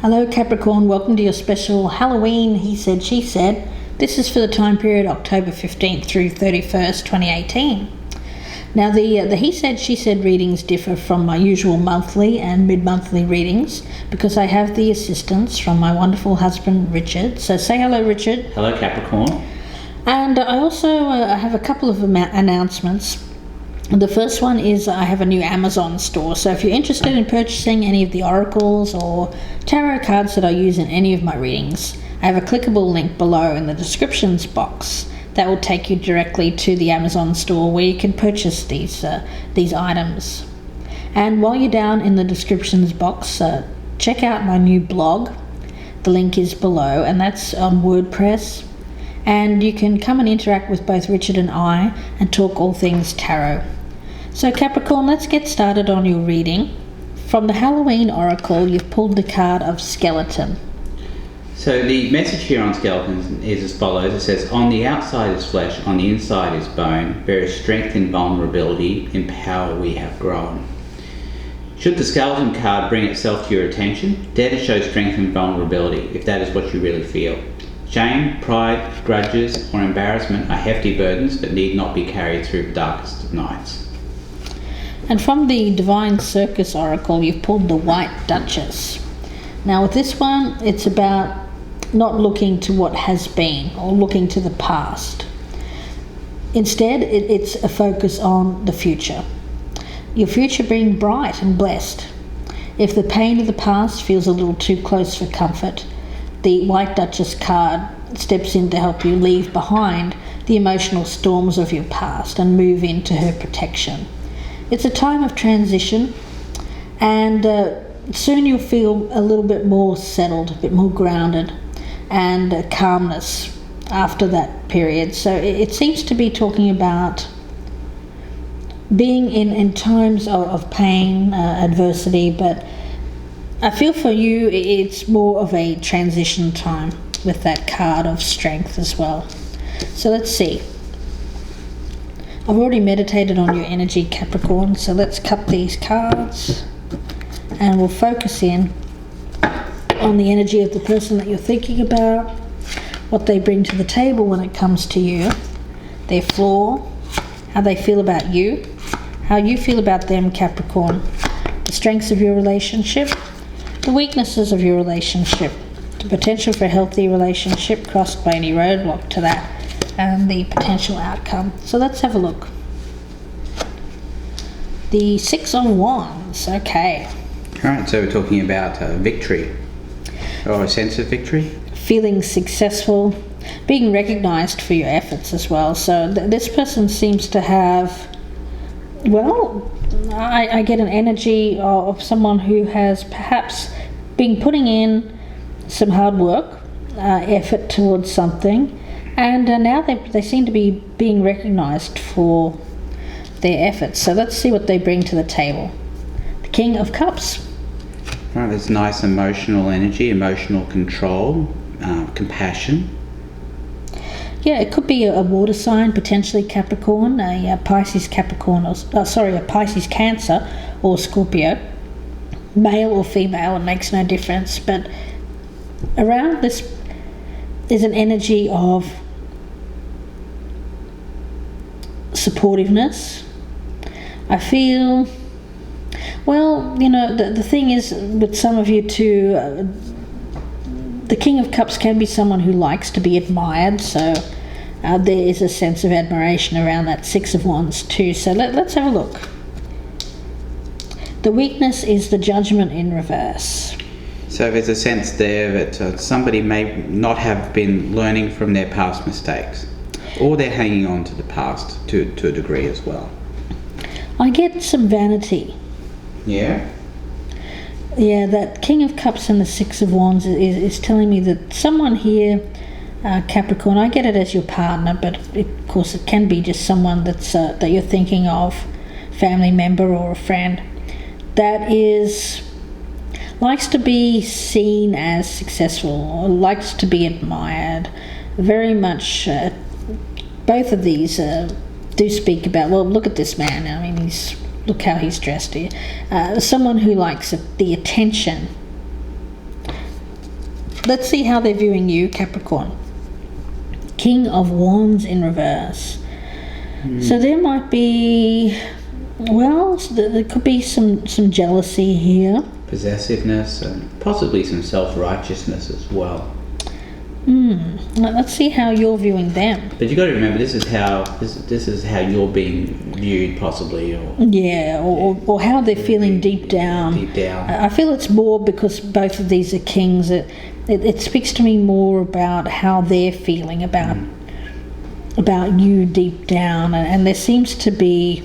Hello Capricorn, welcome to your special Halloween He Said, She Said. This is for the time period October 15th through 31st, 2018. Now the He Said, She Said readings differ from my usual monthly and mid-monthly readings because I have the assistance from my wonderful husband Richard. So say hello Richard. Hello Capricorn. And I also have a couple of announcements. The first one is I have a new Amazon store, so if you're interested in purchasing any of the oracles or tarot cards that I use in any of my readings, I have a clickable link below in the descriptions box that will take you directly to the Amazon store where you can purchase these items. And while you're down in the descriptions box, check out my new blog. The link is below, and that's on WordPress. And you can come and interact with both Richard and I and talk all things tarot. So Capricorn, let's get started on your reading. From the Halloween Oracle, you've pulled the card of Skeleton. So the message here on skeletons is as follows. It says, on the outside is flesh, on the inside is bone. There is strength in vulnerability, in power we have grown. Should the skeleton card bring itself to your attention, dare to show strength and vulnerability, if that is what you really feel. Shame, pride, grudges, or embarrassment are hefty burdens that need not be carried through the darkest of nights. And from the Divine Circus Oracle, you've pulled the White Duchess. Now with this one, it's about not looking to what has been or looking to the past. Instead, it's a focus on the future. Your future being bright and blessed. If the pain of the past feels a little too close for comfort, the White Duchess card steps in to help you leave behind the emotional storms of your past and move into her protection. It's a time of transition, and soon you'll feel a little bit more settled, a bit more grounded, and calmness after that period. So it seems to be talking about being in times of pain, adversity, but I feel for you it's more of a transition time with that card of strength as well. So let's see. I've already meditated on your energy, Capricorn, so let's cut these cards and we'll focus in on the energy of the person that you're thinking about, what they bring to the table when it comes to you, their flaw, how they feel about you, how you feel about them, Capricorn, the strengths of your relationship, the weaknesses of your relationship, the potential for a healthy relationship crossed by any roadblock to that, and the potential outcome. So let's have a look. The 6 of Wands, okay. Alright, so we're talking about victory, or a sense of victory. Feeling successful, being recognised for your efforts as well. So this person seems to have, well, I get an energy of someone who has perhaps been putting in some hard work, effort towards something, and now they seem to be being recognised for their efforts. So let's see what they bring to the table. The King of Cups. Right, there's nice emotional energy, emotional control, compassion. Yeah, it could be a water sign, potentially Capricorn, a Pisces Capricorn, a Pisces Cancer or Scorpio. Male or female, it makes no difference. But around this is an energy of supportiveness. I feel, well, you know, the thing is with some of you too, the King of Cups can be someone who likes to be admired, so there is a sense of admiration around that 6 of Wands too. So let's have a look. The weakness is the Judgment in reverse. So there's a sense there that somebody may not have been learning from their past mistakes, or they're hanging on to the past to a degree as well. I get some vanity. Yeah? Yeah, that King of Cups and the 6 of Wands is telling me that someone here, Capricorn, I get it as your partner, but of course it can be just someone that's that you're thinking of, family member or a friend, that likes to be seen as successful or likes to be admired. Very much, both of these do speak about, well, look at this man. I mean, look how he's dressed here. Someone who likes the attention let's see how they're viewing you, Capricorn. King of Wands in reverse. So there might be, well, there could be some jealousy here. Possessiveness and possibly some self-righteousness as well. Let's see how you're viewing them. But you've got to remember, this is how you're being viewed, possibly, or how they're feeling deep down. Deep down. I feel it's more because both of these are kings. It speaks to me more about how they're feeling about you deep down, and there seems to be.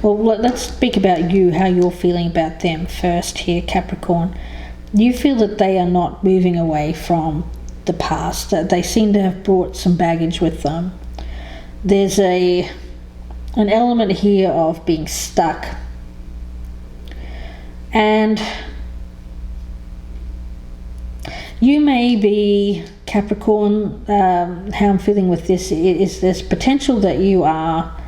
Well, let's speak about you, how you're feeling about them first here, Capricorn. You feel that they are not moving away from the past, that they seem to have brought some baggage with them. There's an element here of being stuck, and you may be, Capricorn, how I'm feeling with this is there's potential that you are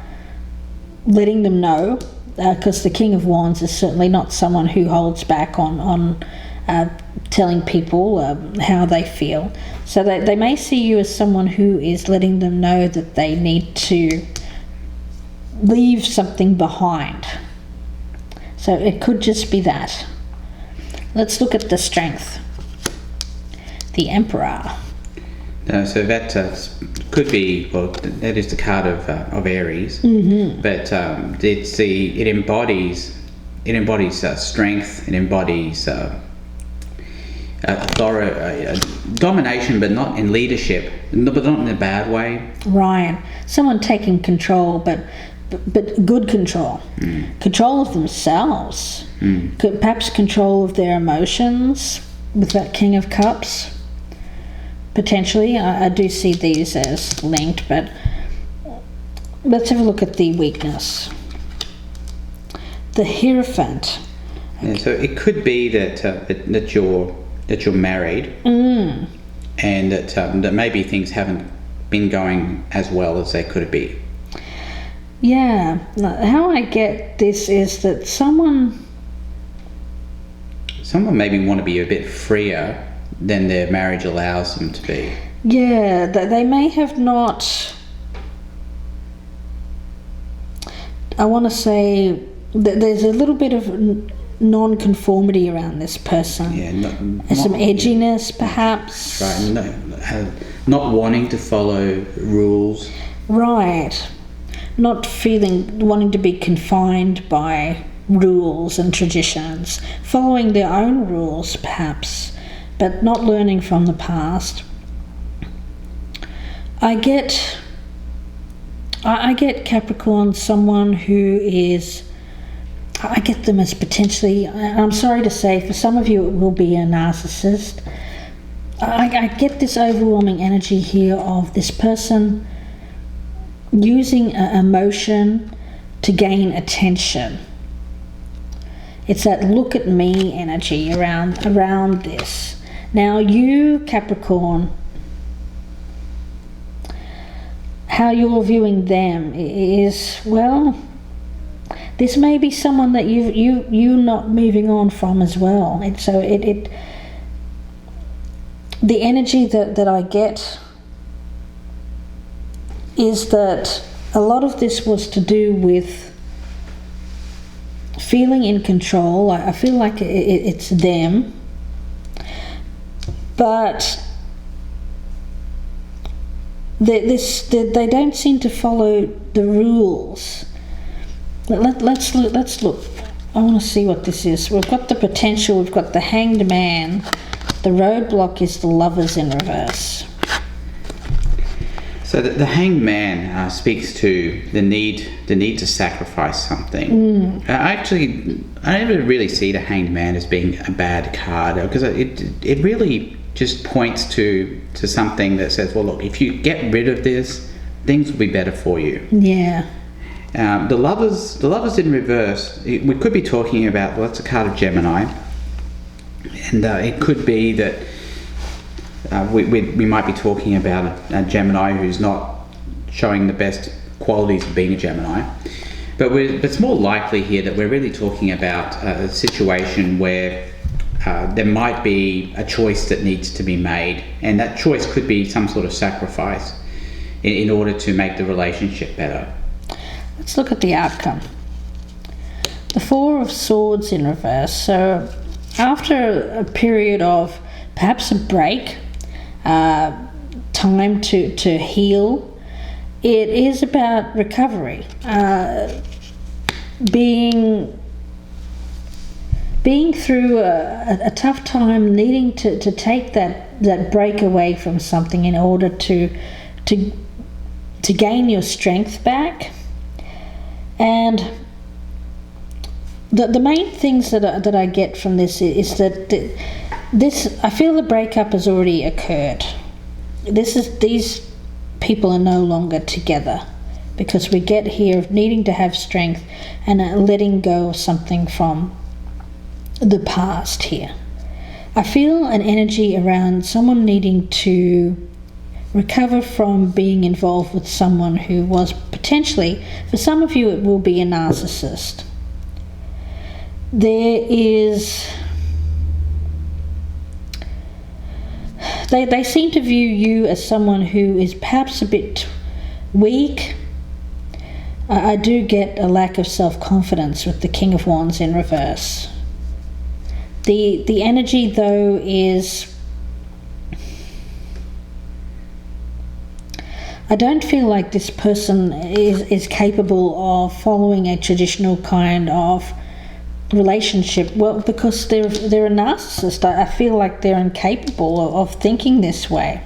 letting them know, because the King of Wands is certainly not someone who holds back on telling people how they feel. So they may see you as someone who is letting them know that they need to leave something behind. So it could just be that. Let's look at the strength. The Emperor. So that could be, well, that is the card of Aries, but it embodies strength. It embodies domination, but not in leadership, but not in a bad way. Right. Someone taking control, but good control. Control of themselves. Perhaps control of their emotions with that King of Cups. Potentially. I do see these as linked, but let's have a look at the weakness. The Hierophant. Yeah, so it could be that you're married, and that maybe things haven't been going as well as they could be. Yeah, how I get this is that someone maybe want to be a bit freer than their marriage allows them to be. Yeah, they may have not. I want to say that there's a little bit of non-conformity around this person. Yeah, some edginess, perhaps. Right, not wanting to follow rules. Right, not wanting to be confined by rules and traditions, following their own rules, perhaps, but not learning from the past. I get Capricorn, someone who is, I get them as potentially, I'm sorry to say, for some of you it will be a narcissist. I get this overwhelming energy here of this person using emotion to gain attention. It's that look at me energy around this. Now you, Capricorn, how you're viewing them is, well, this may be someone that you're not moving on from as well. And so the energy that I get is that a lot of this was to do with feeling in control. I feel like it's them, but they don't seem to follow the rules. Let's look. I want to see what this is. We've got the potential. We've got the Hanged Man. The roadblock is the Lovers in reverse. So the Hanged Man speaks to the need to sacrifice something. I never really see the Hanged Man as being a bad card, because it really just points to something that says, well, look, if you get rid of this, things will be better for you. Yeah. The lovers in reverse, we could be talking about, well, that's a card of Gemini, and it could be that we might be talking about a Gemini who's not showing the best qualities of being a Gemini, but it's more likely here that we're really talking about a situation where there might be a choice that needs to be made, and that choice could be some sort of sacrifice in order to make the relationship better. Let's look at the outcome. The Four of Swords in reverse. So after a period of perhaps a break, time to heal, it is about recovery, being through a tough time, needing to take that break away from something in order to gain your strength back. And the main things that I get from this is that this, I feel the breakup has already occurred. These people are no longer together, because we get here of needing to have strength and letting go of something from the past here. I feel an energy around someone needing to recover from being involved with someone who was potentially, for some of you it will be a narcissist. They seem to view you as someone who is perhaps a bit weak. I do get a lack of self-confidence with the King of Wands in reverse. The energy though is, I don't feel like this person is capable of following a traditional kind of relationship. Well, because they're a narcissist, I feel like they're incapable of thinking this way.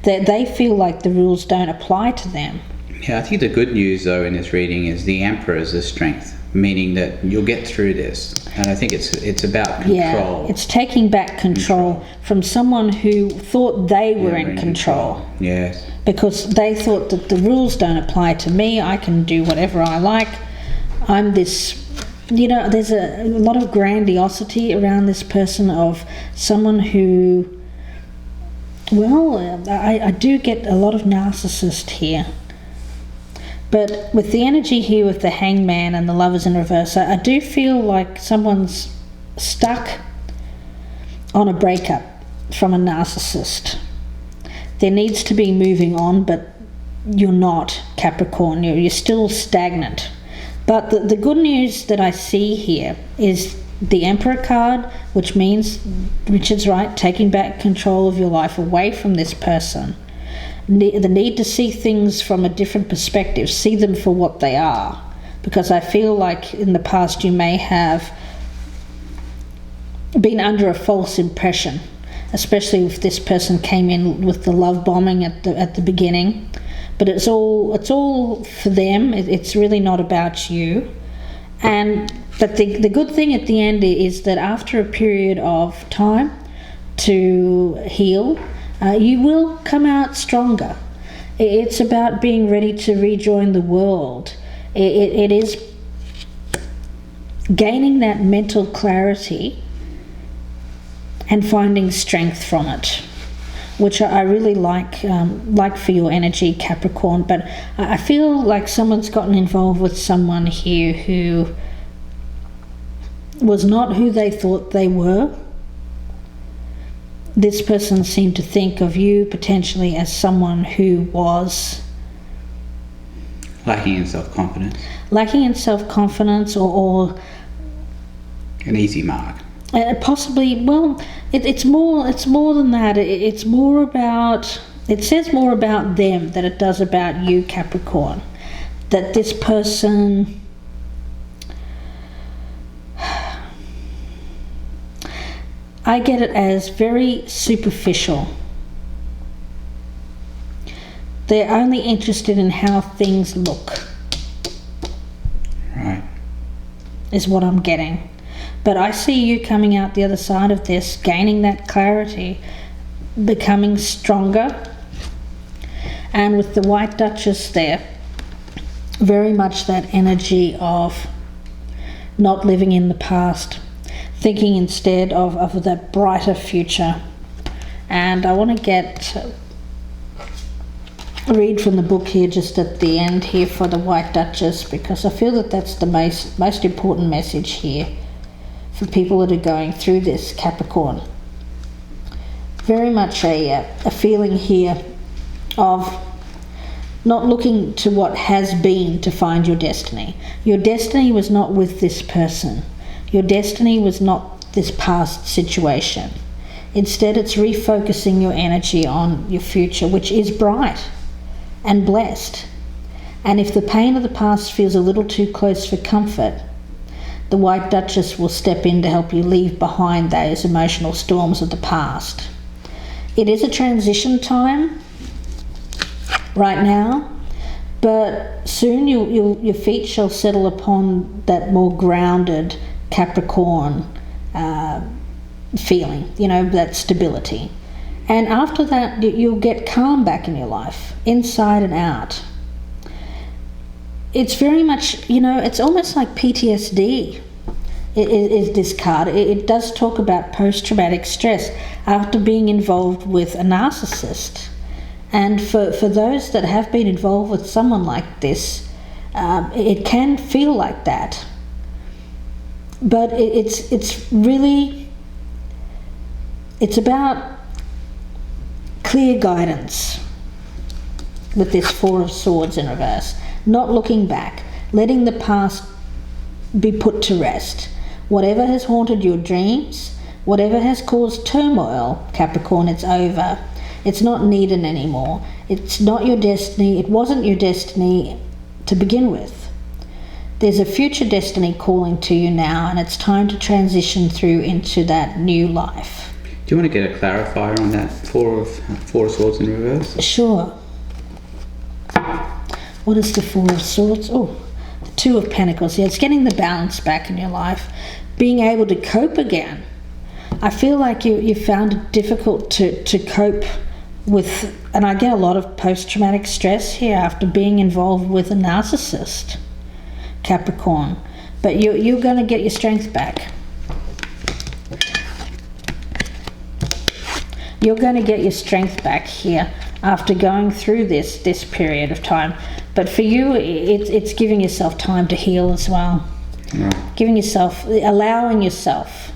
That they feel like the rules don't apply to them. Yeah, I think the good news though in this reading is the Emperor is the strength, meaning that you'll get through this. And I think it's about control. Yeah, it's taking back control from someone who thought they were in control. Yes. Because they thought that the rules don't apply to me, I can do whatever I like. I'm this, there's a lot of grandiosity around this person, of someone who, well, I do get a lot of narcissist here. But with the energy here with the Hangman and the Lovers in reverse, I do feel like someone's stuck on a breakup from a narcissist. There needs to be moving on, but you're not, Capricorn. You're still stagnant. But the good news that I see here is the Emperor card, which means, Richard's right, taking back control of your life away from this person. The need to see things from a different perspective, see them for what they are. Because I feel like in the past you may have been under a false impression, especially if this person came in with the love bombing at the beginning. But it's all for them. It's really not about you. But the good thing at the end is that after a period of time to heal, you will come out stronger. It's about being ready to rejoin the world. It is gaining that mental clarity and finding strength from it, which I really like for your energy, Capricorn. But I feel like someone's gotten involved with someone here who was not who they thought they were. This person seemed to think of you potentially as someone who was lacking in self-confidence. Lacking in self-confidence, or an easy mark. Possibly. Well, it's more than that. It's more about. It says more about them than it does about you, Capricorn. That this person. I get it as very superficial. They're only interested in how things look. Right. Is what I'm getting. But I see you coming out the other side of this, gaining that clarity, becoming stronger. And with the White Duchess there, very much that energy of not living in the past, thinking instead of that brighter future. And I want to read from the book here just at the end here for the White Duchess, because I feel that that's the most important message here for people that are going through this, Capricorn. Very much a feeling here of not looking to what has been to find your destiny. Your destiny was not with this person. Your destiny was not this past situation. Instead, it's refocusing your energy on your future, which is bright and blessed. And if the pain of the past feels a little too close for comfort, the White Duchess will step in to help you leave behind those emotional storms of the past. It is a transition time right now, but soon your feet shall settle upon that more grounded Capricorn feeling, that stability. And after that, you'll get calm back in your life, inside and out. It's very much, it's almost like PTSD is this card. It does talk about post-traumatic stress after being involved with a narcissist. And for those that have been involved with someone like this, it can feel like that. But it's really, it's about clear guidance with this Four of Swords in reverse. Not looking back, letting the past be put to rest. Whatever has haunted your dreams, whatever has caused turmoil, Capricorn, it's over. It's not needed anymore. It's not your destiny. It wasn't your destiny to begin with. There's a future destiny calling to you now, and it's time to transition through into that new life. Do you want to get a clarifier on that Four of Swords in reverse? Sure. What is the Four of Swords? Oh, the Two of Pentacles. Yeah, it's getting the balance back in your life. Being able to cope again. I feel like you found it difficult to cope with, and I get a lot of post-traumatic stress here after being involved with a narcissist, Capricorn. But you're going to get your strength back. You're going to get your strength back here after going through this period of time. But for you, it's giving yourself time to heal as well. Right. Allowing yourself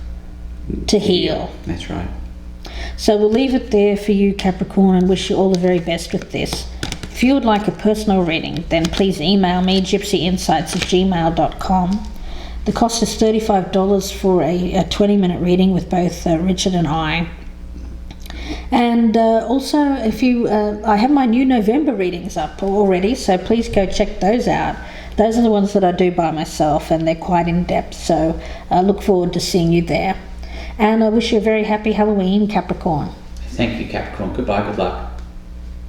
to heal. That's right. So we'll leave it there for you, Capricorn, and wish you all the very best with this. If you would like a personal reading, then please email me, gypsyinsights@gmail.com. The cost is $35 for a 20-minute reading with both Richard and I. And also, if you, I have my new November readings up already, so please go check those out. Those are the ones that I do by myself, and they're quite in-depth, so I look forward to seeing you there. And I wish you a very happy Halloween, Capricorn. Thank you, Capricorn. Goodbye, good luck.